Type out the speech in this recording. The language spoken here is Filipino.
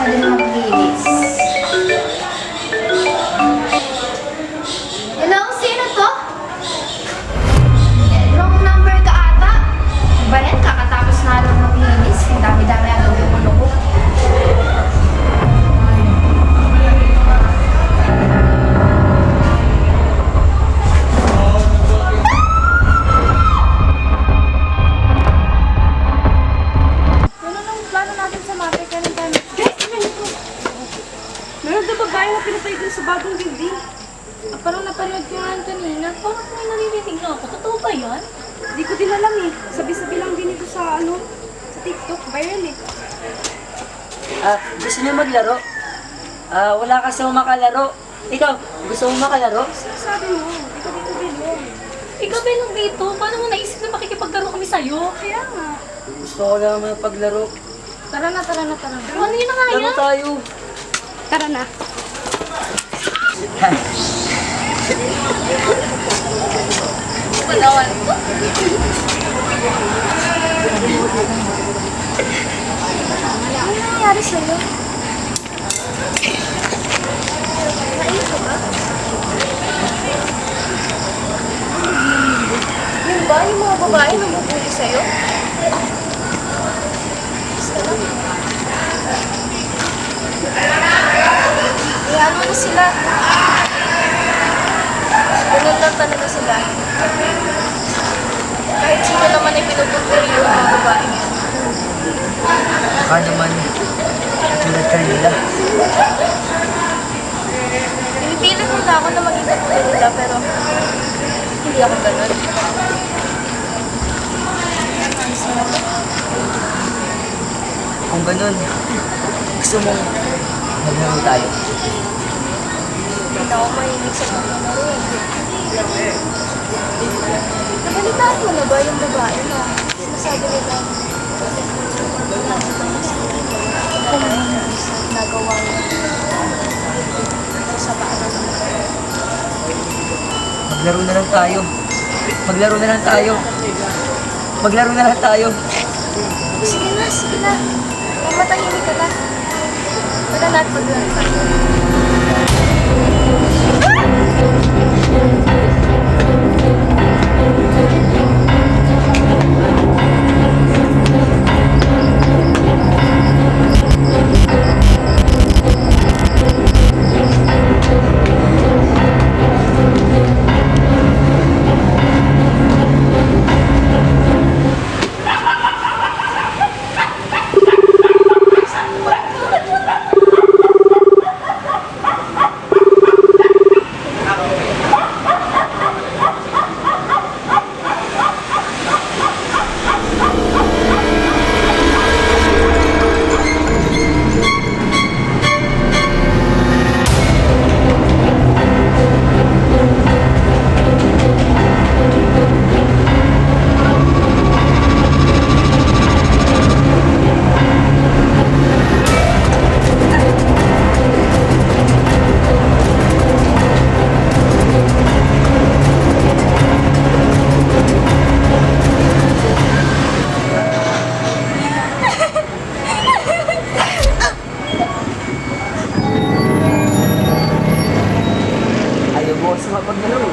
din maglinis. Hello? Sino to? Wrong number ka ata. Ba yan? Kakatapos na lang maglinis. Ang dami-dami ang ulo ko. Ano nang plano natin sa mate? Kailan tayo? Guys, ganito. Meron na babae na pinatay din sa bagong building. Parang napanood ko nga kanina. Parang may naririnig na ako. Totoo ba yan? Hindi ko din alam eh. Sabi-sabi lang din ito sa sa TikTok. Viral eh. Gusto niyo maglaro? Wala kasi makalaro. Ikaw, gusto mo makalaro? Sabi mo, hindi ko dito bilong. Ikaw ba nung dito? Paano mo naisip na makikipaglaro kami sa'yo? Kaya nga. Gusto ko lang mapaglaro. Tara na, tara na, tara na. Ano yun na nga Laro yan? tayo. Tara na. Palawan ko. Ano nangyari sa'yo? Naiyak ka ba? Yun ba? Yung mga babae namubuli sa'yo? Iyan mo na sila. Ganun lang talaga sila. Kahit sino naman ay pinupupuri yung mga babae niya. Baka naman, katulad ka nila. Pinipilit nila ako na maging katulad nila pero hindi ako ganun. Kung ganun, gusto mong maglaro tayo. Hindi na ako mahilig sa paglalaro. Nabalitaan mo na ba yung babae na sinasabi nila nagawa niya sa paanan ng Maglaro na lang tayo. Maglaro na lang tayo. Maglaro na lang tayo. Sige na, sige na. Mamatahimik ka na. Wala na at maglaro tayo. Ayaw mo kasi mapaglaro.